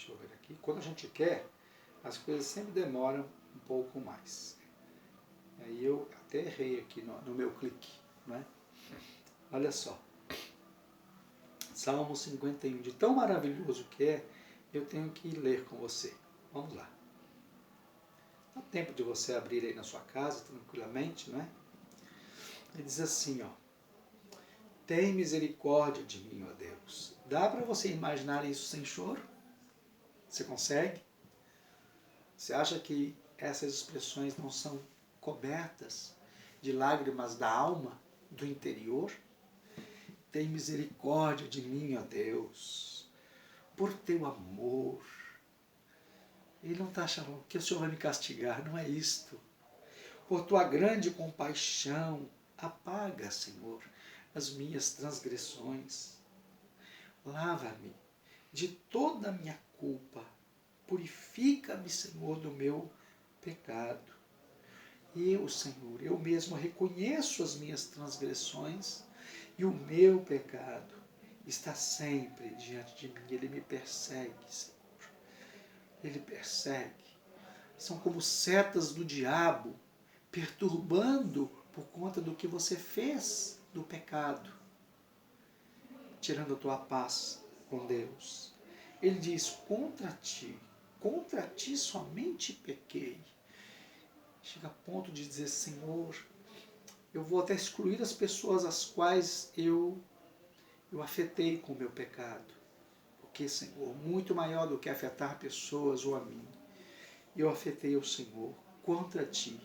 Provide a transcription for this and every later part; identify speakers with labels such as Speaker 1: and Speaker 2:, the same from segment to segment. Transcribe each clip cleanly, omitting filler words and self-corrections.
Speaker 1: Deixa eu ver aqui. Quando a gente quer, as coisas sempre demoram um pouco mais. Aí eu até errei aqui no meu clique, né? Olha só. Salmo 51. De tão maravilhoso que é, eu tenho que ler com você. Vamos lá. Dá tempo de você abrir aí na sua casa, tranquilamente, não é? Ele diz assim, ó. Tem misericórdia de mim, ó Deus. Dá para você imaginar isso sem choro? Você consegue? Você acha que essas expressões não são cobertas de lágrimas da alma, do interior? Tem misericórdia de mim, ó Deus, por teu amor. Ele não está achando que o Senhor vai me castigar, não é isto. Por tua grande compaixão, apaga, Senhor, as minhas transgressões. Lava-me de toda a minha culpa. Purifica-me, Senhor, do meu pecado. Eu, Senhor, eu mesmo reconheço as minhas transgressões e o meu pecado está sempre diante de mim. Ele me persegue, Senhor. Ele persegue. São como setas do diabo, perturbando por conta do que você fez do pecado, tirando a tua paz com Deus. Ele diz, contra ti somente pequei. Chega a ponto de dizer, Senhor, eu vou até excluir as pessoas às quais eu afetei com o meu pecado. Porque, Senhor, muito maior do que afetar pessoas ou a mim, eu afetei o Senhor contra ti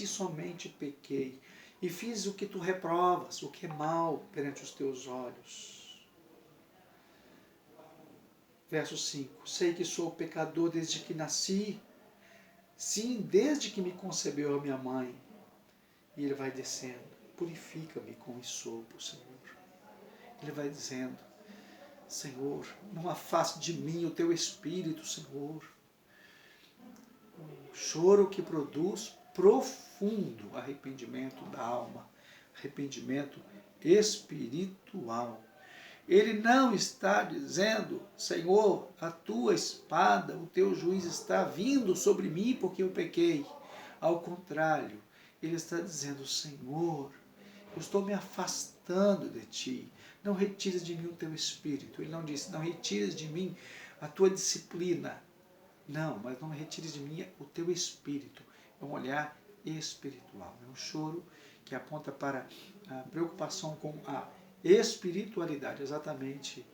Speaker 1: somente pequei, e fiz o que tu reprovas, o que é mal perante os teus olhos. Verso 5, sei que sou pecador desde que nasci, sim, desde que me concebeu a minha mãe. E ele vai descendo, purifica-me com esopo, Senhor. Ele vai dizendo, Senhor, não afaste de mim o teu Espírito, Senhor. O choro que produz profundo arrependimento da alma, arrependimento espiritual. Ele não está dizendo, Senhor, a tua espada, o teu juiz está vindo sobre mim porque eu pequei. Ao contrário, ele está dizendo, Senhor, eu estou me afastando de ti. Não retires de mim o teu espírito. Ele não disse, não retires de mim a tua disciplina. Não, mas não retires de mim o teu espírito. É um olhar espiritual. É um choro que aponta para a preocupação com a espiritualidade. Exatamente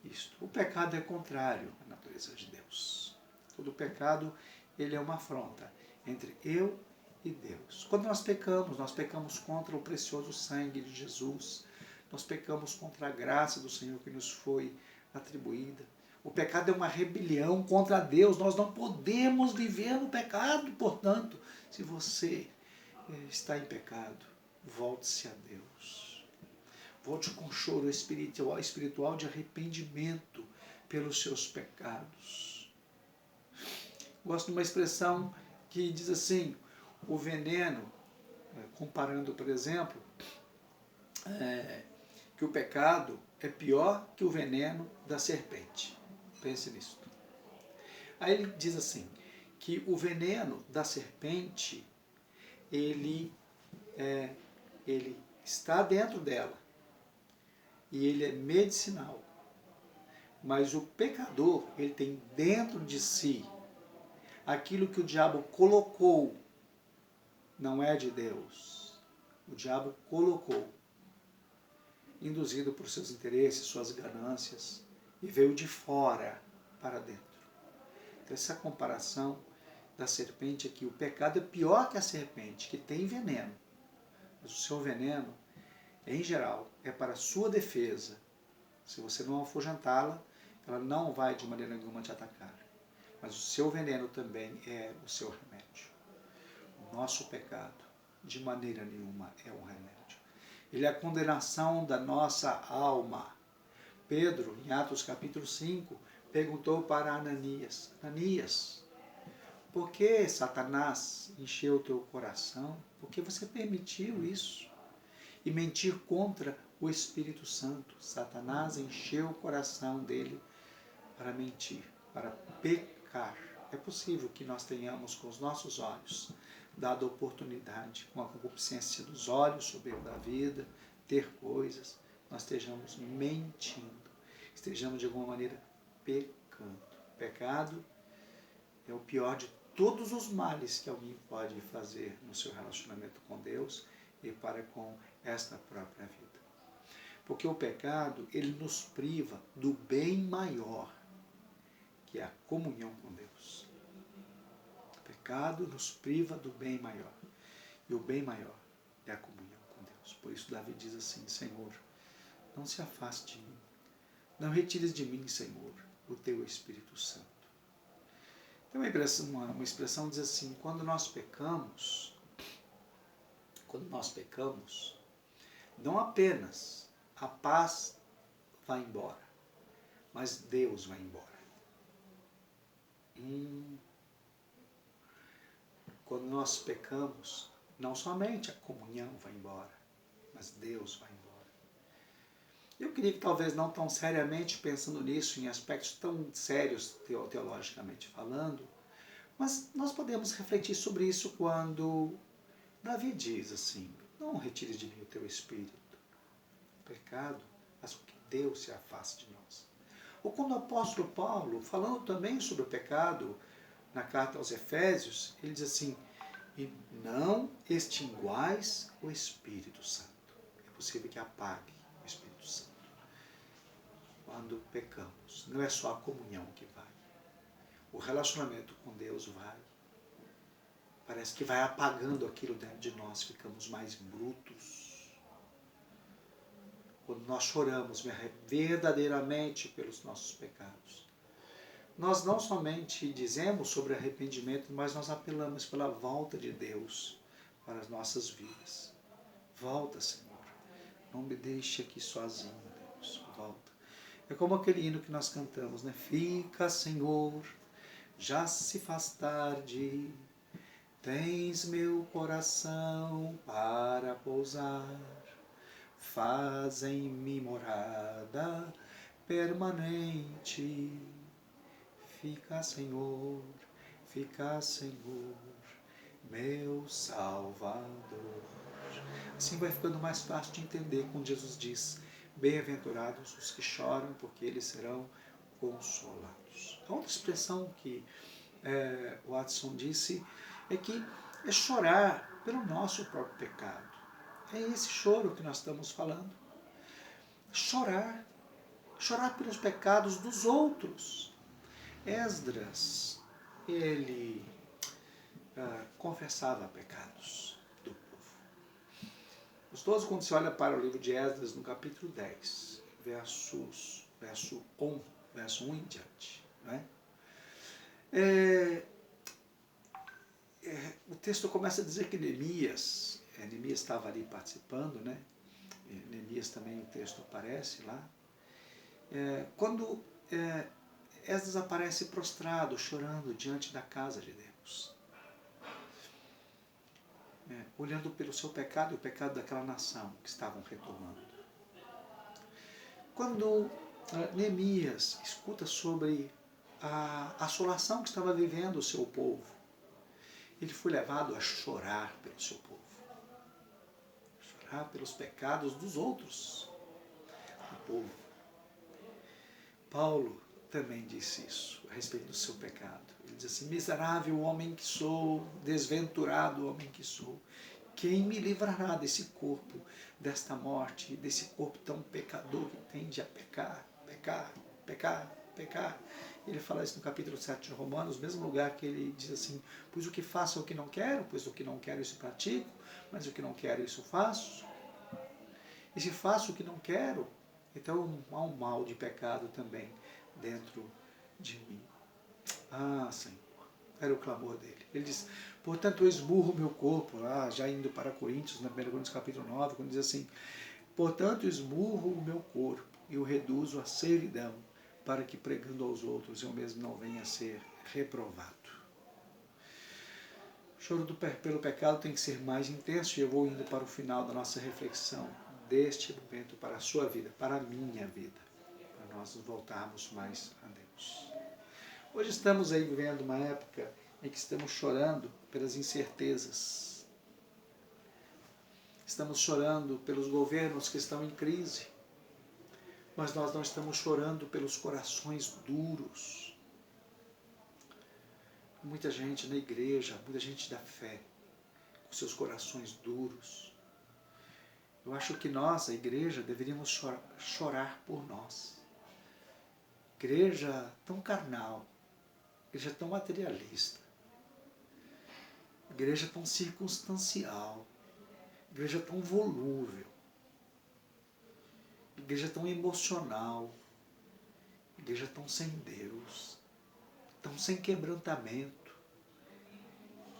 Speaker 1: isto. O pecado é contrário à natureza de Deus. Todo pecado, ele é uma afronta entre eu e Deus. Quando nós pecamos contra o precioso sangue de Jesus. Nós pecamos contra a graça do Senhor que nos foi atribuída. O pecado é uma rebelião contra Deus. Nós não podemos viver no pecado. Portanto, se você está em pecado, volte-se a Deus. Volte com choro espiritual de arrependimento pelos seus pecados. Gosto de uma expressão que diz assim, o veneno, comparando, por exemplo, que o pecado é pior que o veneno da serpente. Pense nisso. Aí ele diz assim, que o veneno da serpente, ele está dentro dela e ele é medicinal. Mas o pecador, ele tem dentro de si aquilo que o diabo colocou, não é de Deus. O diabo colocou, induzido por seus interesses, suas ganâncias, e veio de fora para dentro. Então, essa comparação da serpente aqui, o pecado é pior que a serpente, que tem veneno. Mas o seu veneno, em geral, é para a sua defesa. Se você não afugentá-la, ela não vai de maneira nenhuma te atacar. Mas o seu veneno também é o seu remédio. O nosso pecado, de maneira nenhuma, é um remédio. Ele é a condenação da nossa alma. Pedro, em Atos capítulo 5, perguntou para Ananias, Ananias, por que Satanás encheu o teu coração? Por que você permitiu isso? E mentir contra o Espírito Santo. Satanás encheu o coração dele para mentir, para pecar. É possível que nós tenhamos com os nossos olhos dado oportunidade, com a concupiscência dos olhos, soberba da vida, ter coisas, nós estejamos mentindo, estejamos de alguma maneira pecando. Pecado é o pior de todos os males que alguém pode fazer no seu relacionamento com Deus e para com esta própria vida. Porque o pecado, ele nos priva do bem maior, que é a comunhão com Deus. O pecado nos priva do bem maior. E o bem maior é a comunhão com Deus. Por isso Davi diz assim: Senhor, não se afaste de mim. Não retires de mim, Senhor, o teu Espírito Santo. Tem uma expressão que diz assim: quando nós pecamos, não apenas a paz vai embora, mas Deus vai embora. Quando nós pecamos, não somente a comunhão vai embora, mas Deus vai embora. Eu queria que talvez não tão seriamente pensando nisso, em aspectos tão sérios teologicamente falando, mas nós podemos refletir sobre isso quando Davi diz assim: não retire de mim o teu Espírito. O pecado faz com que Deus se afaste de nós. Ou quando o apóstolo Paulo, falando também sobre o pecado, na carta aos Efésios, ele diz assim: e não extinguais o Espírito Santo. É possível que apague o Espírito Santo. Quando pecamos, não é só a comunhão que vai. O relacionamento com Deus vai. Parece que vai apagando aquilo dentro de nós, ficamos mais brutos. Quando nós choramos verdadeiramente pelos nossos pecados, nós não somente dizemos sobre arrependimento, mas nós apelamos pela volta de Deus para as nossas vidas. Volta, Senhor. Não me deixe aqui sozinho, Deus. Volta. É como aquele hino que nós cantamos, né? Fica, Senhor, já se faz tarde, tens meu coração para pousar, faz em mim morada permanente. Fica, Senhor, meu Salvador. Assim vai ficando mais fácil de entender quando Jesus diz: bem-aventurados os que choram, porque eles serão consolados. A outra expressão que Watson disse é que é chorar pelo nosso próprio pecado. É esse choro que nós estamos falando. Chorar pelos pecados dos outros. Esdras, ele confessava pecados do povo. Gostoso quando se olha para o livro de Esdras, no capítulo 10, verso 1 em diante. Né? O texto começa a dizer que Neemias estava ali participando, né? Neemias também, o texto aparece lá. Quando Esdras aparece prostrado, chorando diante da casa de Deus, olhando pelo seu pecado e o pecado daquela nação que estavam retomando. Quando Neemias escuta sobre a assolação que estava vivendo o seu povo, ele foi levado a chorar pelo seu povo, chorar pelos pecados dos outros, do povo. Paulo também disse isso a respeito do seu pecado. Ele diz assim: miserável homem que sou, desventurado homem que sou, quem me livrará desse corpo, desta morte, desse corpo tão pecador que tende a pecar. Ele fala isso no capítulo 7 de Romanos, mesmo lugar que ele diz assim: pois o que faço é o que não quero, pois o que não quero isso pratico, mas o que não quero isso faço. E se faço o que não quero, então há um mal de pecado também dentro de mim. Ah, Senhor, era o clamor dele. Ele diz: portanto eu esmurro meu corpo, já indo para Coríntios, na 1 Coríntios capítulo 9, quando diz assim: portanto eu esmurro o meu corpo e o reduzo à servidão, para que pregando aos outros eu mesmo não venha a ser reprovado. O choro pelo pecado tem que ser mais intenso, e eu vou indo para o final da nossa reflexão deste momento para a sua vida, para a minha vida, para nós nos voltarmos mais a Deus. Deus. Hoje estamos aí vivendo uma época em que estamos chorando pelas incertezas. Estamos chorando pelos governos que estão em crise. Mas nós não estamos chorando pelos corações duros. Muita gente na igreja, muita gente da fé, com seus corações duros. Eu acho que nós, a igreja, deveríamos chorar por nós. Igreja tão carnal, igreja tão materialista, igreja tão circunstancial, igreja tão volúvel, igreja tão emocional, igreja tão sem Deus, tão sem quebrantamento,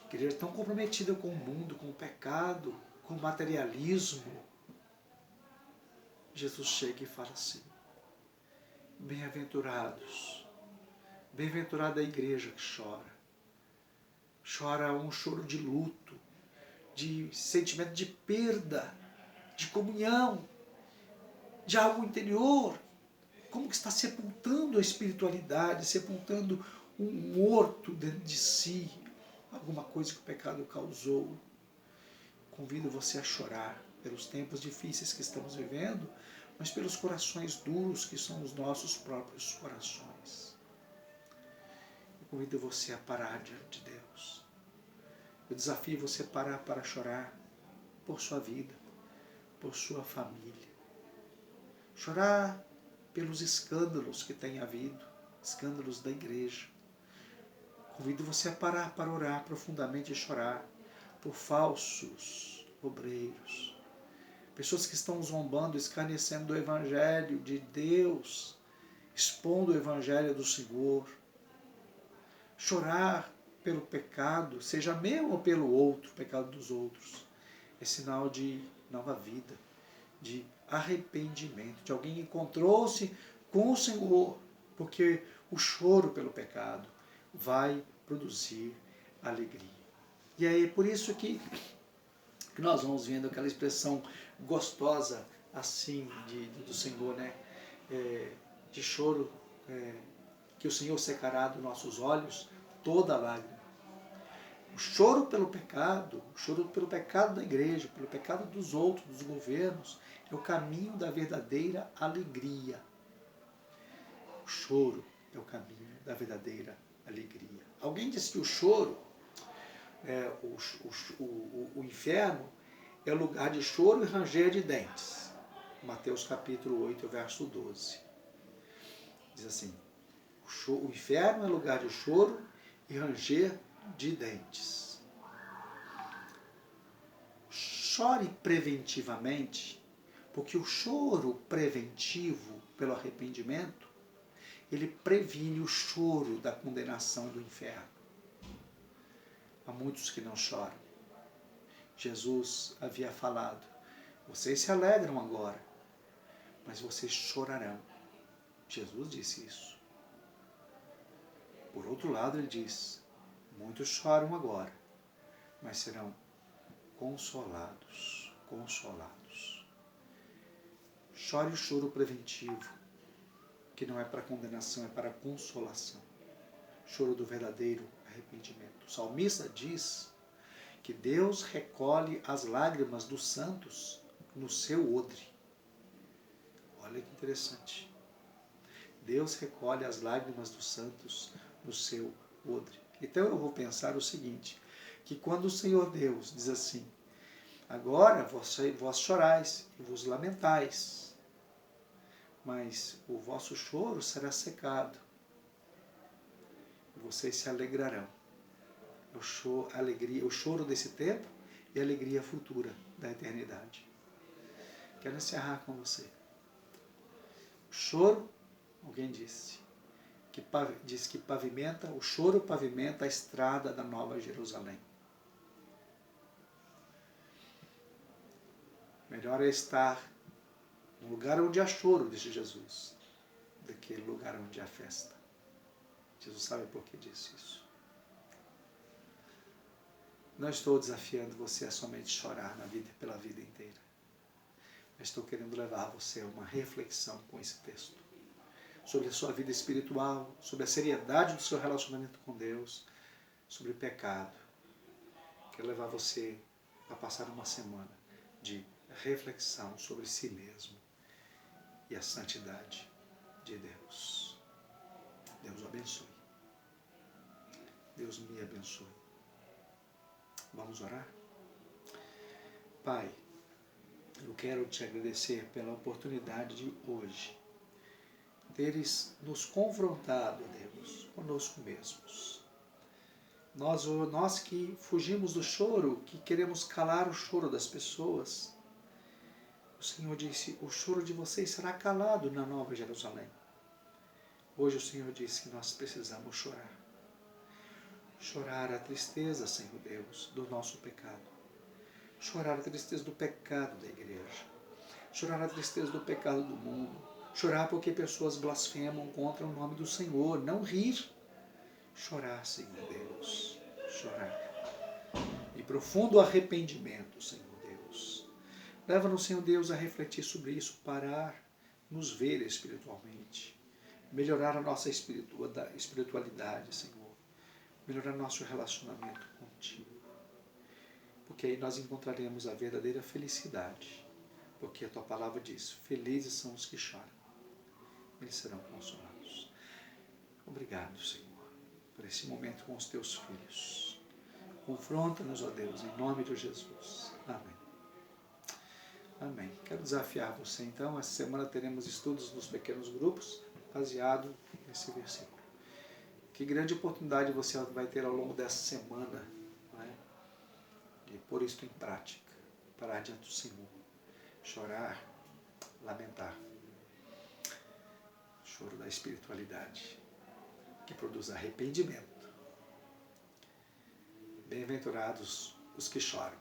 Speaker 1: igreja tão comprometida com o mundo, com o pecado, com o materialismo. Jesus chega e fala assim: bem-aventurados, bem-aventurada a igreja que chora. Chora um choro de luto, de sentimento de perda, de comunhão, de algo interior, como que está sepultando a espiritualidade, sepultando um morto dentro de si, alguma coisa que o pecado causou. Convido você a chorar pelos tempos difíceis que estamos vivendo, mas pelos corações duros que são os nossos próprios corações. Eu convido você a parar diante de Deus. Eu desafio você a parar para chorar por sua vida, por sua família. Chorar pelos escândalos que tem havido, escândalos da igreja. Convido você a parar para orar profundamente e chorar por falsos obreiros, pessoas que estão zombando, escarnecendo do Evangelho de Deus, expondo o Evangelho do Senhor. Chorar pelo pecado, seja meu ou pelo outro, o pecado dos outros, é sinal de nova vida, de arrependimento, de alguém que encontrou-se com o Senhor, porque o choro pelo pecado vai produzir alegria. E aí, por isso que nós vamos vendo aquela expressão gostosa assim do Senhor, né? De choro, que o Senhor secará dos nossos olhos toda lágrima. O choro pelo pecado da igreja, pelo pecado dos outros, dos governos, é o caminho da verdadeira alegria. O choro é o caminho da verdadeira alegria. Alguém disse que o choro, o inferno, é lugar de choro e ranger de dentes. Mateus capítulo 8, verso 12. Diz assim: o inferno é lugar de choro e ranger de dentes. Chore preventivamente, porque o choro preventivo pelo arrependimento, ele previne o choro da condenação do inferno. Há muitos que não choram. Jesus havia falado: vocês se alegram agora, mas vocês chorarão. Jesus disse isso. Por outro lado, ele diz: muitos choram agora, mas serão consolados. Consolados. Chore o choro preventivo, que não é para condenação, é para consolação. Choro do verdadeiro arrependimento. O salmista diz que Deus recolhe as lágrimas dos santos no seu odre. Olha que interessante. Deus recolhe as lágrimas dos santos no seu odre. Então eu vou pensar o seguinte, que quando o Senhor Deus diz assim: agora vós chorais e vos lamentais, mas o vosso choro será secado, e vocês se alegrarão. O choro desse tempo e a alegria futura da eternidade. Quero encerrar com você. O choro, alguém disse que pavimenta, o choro pavimenta a estrada da Nova Jerusalém. Melhor é estar no lugar onde há choro, disse Jesus, do que no lugar onde há festa. Jesus sabe por que disse isso. Não estou desafiando você a somente chorar na vida, pela vida inteira. Mas estou querendo levar você a uma reflexão com esse texto. sobre a sua vida espiritual, sobre a seriedade do seu relacionamento com Deus, sobre o pecado. Quero levar você a passar uma semana de reflexão sobre si mesmo e a santidade de Deus. Deus o abençoe. Deus me abençoe. Vamos orar? Pai, eu quero te agradecer pela oportunidade de hoje teres nos confrontado, Deus, conosco mesmos. Nós que fugimos do choro, que queremos calar o choro das pessoas, o Senhor disse, o choro de vocês será calado na Nova Jerusalém. Hoje o Senhor disse que nós precisamos chorar. Chorar a tristeza, Senhor Deus, do nosso pecado. Chorar a tristeza do pecado da igreja. Chorar a tristeza do pecado do mundo. Chorar porque pessoas blasfemam contra o nome do Senhor. Não rir. Chorar, Senhor Deus. Chorar. E profundo arrependimento, Senhor Deus. Leva-nos, Senhor Deus, a refletir sobre isso, parar, nos ver espiritualmente. Melhorar a nossa espiritualidade, Senhor. Melhorar nosso relacionamento contigo. Porque aí nós encontraremos a verdadeira felicidade. Porque a tua palavra diz, felizes são os que choram. Eles serão consolados. Obrigado, Senhor, por esse momento com os teus filhos. Confronta-nos, ó Deus, em nome de Jesus. Amém. Amém. Quero desafiar você, então. Essa semana teremos estudos nos pequenos grupos, baseado nesse versículo. Que grande oportunidade você vai ter ao longo dessa semana, não é? De pôr isto em prática, parar diante do Senhor, chorar, lamentar. Choro da espiritualidade, que produz arrependimento. Bem-aventurados os que choram,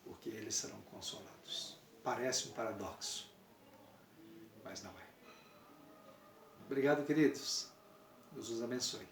Speaker 1: porque eles serão consolados. Parece um paradoxo, mas não é. Obrigado, queridos. Deus os abençoe.